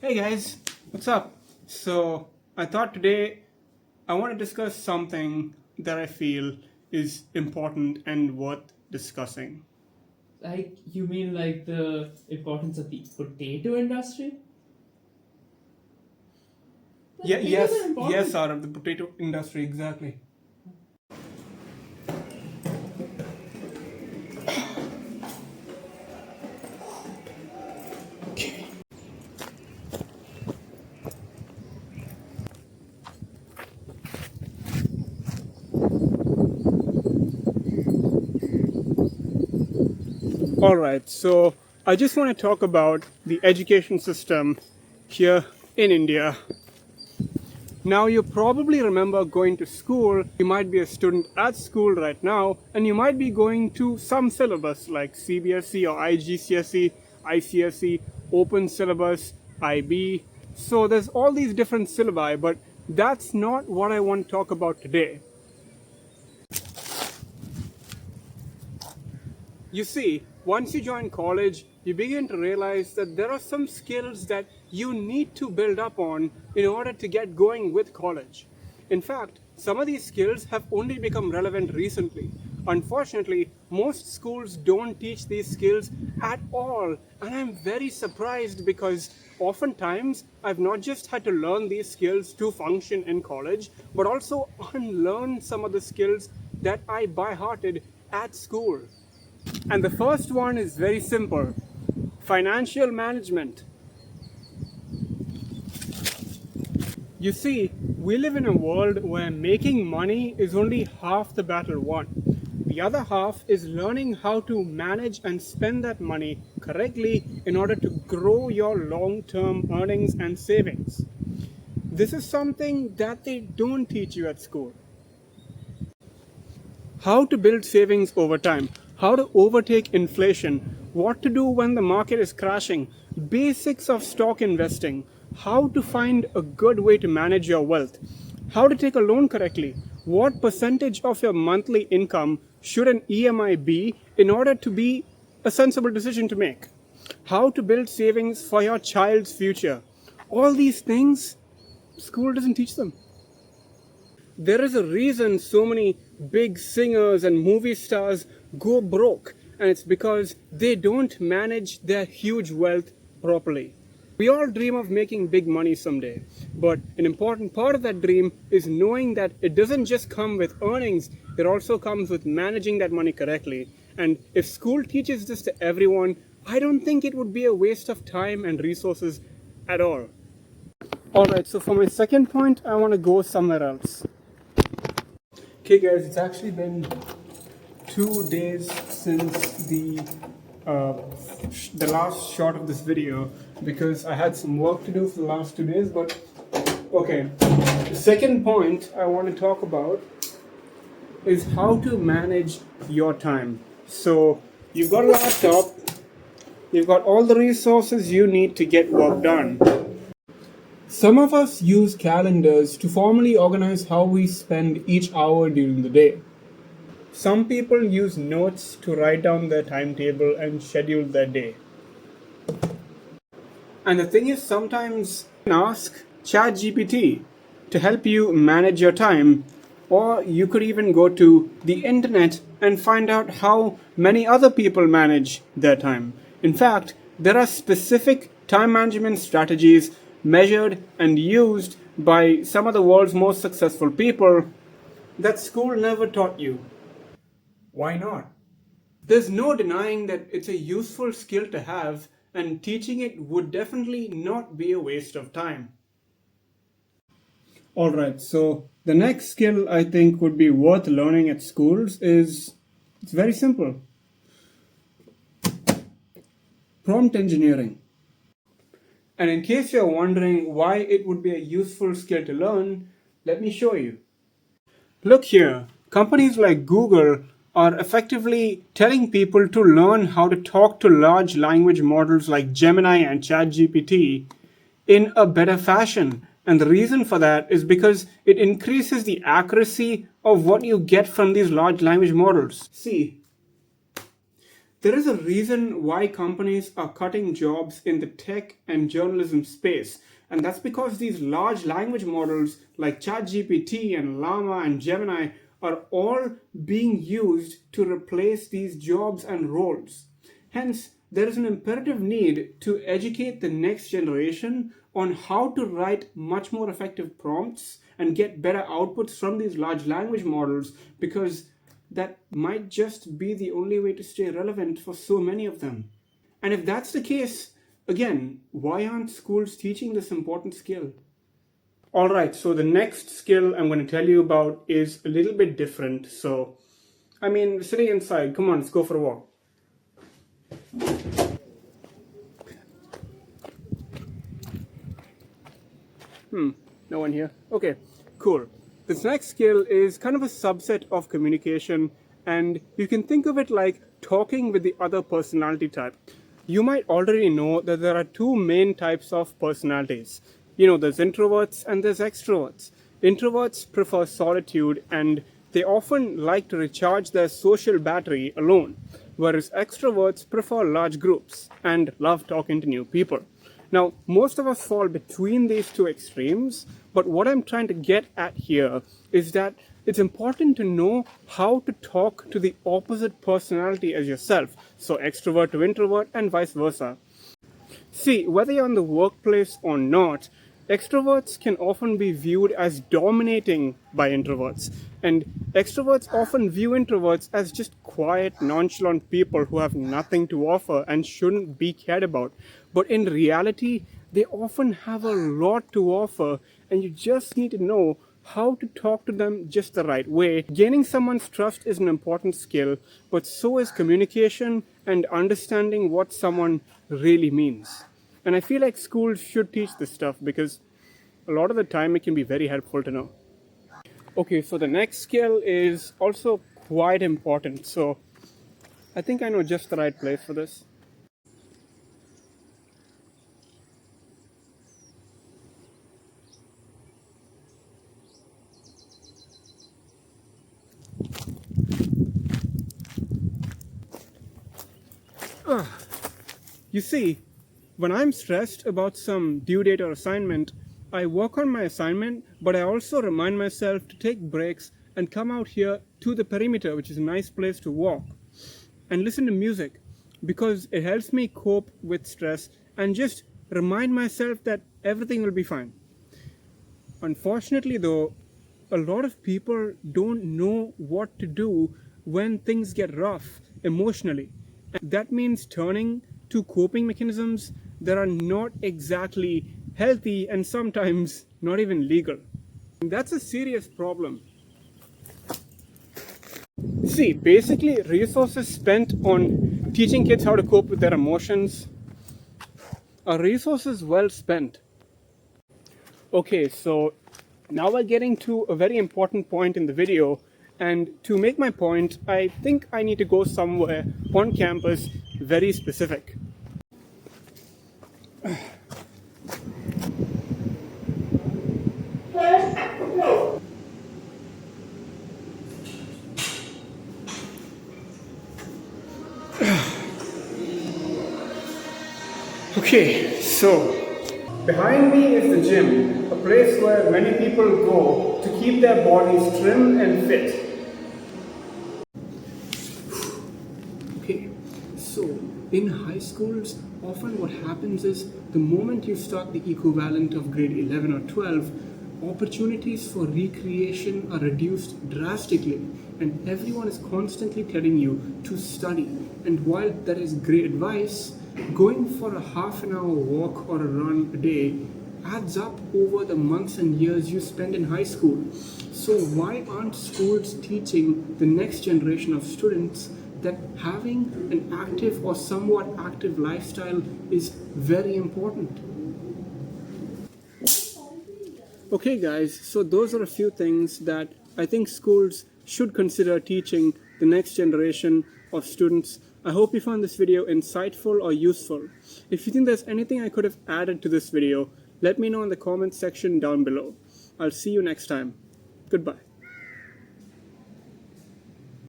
Hey guys, what's up? So, I thought today I want to discuss something that I feel is important and worth discussing. Like, you mean like the importance of the potato industry? Yeah, Potatoes are yes, important. out of the potato industry, exactly. Alright, so I just want to talk about the education system here in India. Now, you probably remember going to school. You might be a student at school right now, and you might be going to some syllabus like CBSE or IGCSE, ICSE, Open Syllabus, IB. So, there's all these different syllabi, but that's not what I want to talk about today. You see, once you join college, you begin to realize that there are some skills that you need to build up on in order to get going with college. In fact, some of these skills have only become relevant recently. Unfortunately, most schools don't teach these skills at all, and I'm very surprised because oftentimes I've not just had to learn these skills to function in college, but also unlearn some of the skills that I by hearted at school. And the first one is very simple: financial management. You see, we live in a world where making money is only half the battle won. The other half is learning how to manage and spend that money correctly in order to grow your long term earnings and savings. This is something that they don't teach you at school. How to build savings over time, how to overtake inflation, what to do when the market is crashing, basics of stock investing, how to find a good way to manage your wealth, how to take a loan correctly, what percentage of your monthly income should an EMI be in order to be a sensible decision to make, how to build savings for your child's future. All these things, school doesn't teach them. There is a reason so many big singers and movie stars go broke, and it's because they don't manage their huge wealth properly. We all dream of making big money someday, but an important part of that dream is knowing that it doesn't just come with earnings, it also comes with managing that money correctly. And if school teaches this to everyone, I don't think it would be a waste of time and resources at all. Alright, so for my second point, I want to go somewhere else. Okay, guys, it's actually been 2 days since uh, the last shot of this video because I had some work to do for the last 2 days. But okay, the second point I want to talk about is how to manage your time. So you've got a laptop, you've got all the resources you need to get work done. Some of us use calendars to formally organize how we spend each hour during the day. Some people use notes to write down their timetable and schedule their day. And the thing is, sometimes you can ask ChatGPT to help you manage your time, or you could even go to the internet and find out how many other people manage their time. In fact, there are specific time management strategies measured and used by some of the world's most successful people that school never taught you. Why not? There's no denying that it's a useful skill to have, and teaching it would definitely not be a waste of time. Alright, so the next skill I think would be worth learning at schools is it's very simple: prompt engineering. And in case you're wondering why it would be a useful skill to learn, let me show you. Look here, companies like Google are effectively telling people to learn how to talk to large language models like Gemini and ChatGPT in a better fashion. And the reason for that is because it increases the accuracy of what you get from these large language models. See, there is a reason why companies are cutting jobs in the tech and journalism space. And that's because these large language models like ChatGPT and Llama and Gemini are all being used to replace these jobs and roles. Hence, there is an imperative need to educate the next generation on how to write much more effective prompts and get better outputs from these large language models, because that might just be the only way to stay relevant for so many of them. And if that's the case, again, why aren't schools teaching this important skill? Alright, so the next skill I'm going to tell you about is a little bit different. So, we're sitting inside. Come on, let's go for a walk. No one here? Okay, cool. This next skill is kind of a subset of communication, and you can think of it like talking with the other personality type. You might already know that there are two main types of personalities. There's introverts and there's extroverts. Introverts prefer solitude and they often like to recharge their social battery alone, whereas extroverts prefer large groups and love talking to new people. Now, most of us fall between these two extremes, but what I'm trying to get at here is that it's important to know how to talk to the opposite personality as yourself, so extrovert to introvert and vice versa. See, whether you're in the workplace or not, extroverts can often be viewed as dominating by introverts, and extroverts often view introverts as just quiet, nonchalant people who have nothing to offer and shouldn't be cared about. But in reality, they often have a lot to offer, and you just need to know how to talk to them just the right way. Gaining someone's trust is an important skill, but so is communication and understanding what someone really means. And I feel like schools should teach this stuff because a lot of the time it can be very helpful to know. Okay, so the next skill is also quite important. So I think I know just the right place for this. You see, when I'm stressed about some due date or assignment, I work on my assignment, but I also remind myself to take breaks and come out here to the perimeter, which is a nice place to walk, and listen to music, because it helps me cope with stress and just remind myself that everything will be fine. Unfortunately though, a lot of people don't know what to do when things get rough emotionally. And that means turning to coping mechanisms that are not exactly healthy and sometimes not even legal. And that's a serious problem. See, basically resources spent on teaching kids how to cope with their emotions are resources well spent. Okay, so now we're getting to a very important point in the video, and to make my point, I think I need to go somewhere on campus very specific. Okay, so behind me is the gym, a place where many people go to keep their bodies trim and fit. Okay, so in high schools, often what happens is the moment you start the equivalent of grade 11 or 12, opportunities for recreation are reduced drastically, and everyone is constantly telling you to study. And while that is great advice, going for a half an hour walk or a run a day adds up over the months and years you spend in high school. So why aren't schools teaching the next generation of students that having an active or somewhat active lifestyle is very important? Okay guys, so those are a few things that I think schools should consider teaching the next generation of students. I hope you found this video insightful or useful. If you think there's anything I could have added to this video, let me know in the comments section down below. I'll see you next time. Goodbye.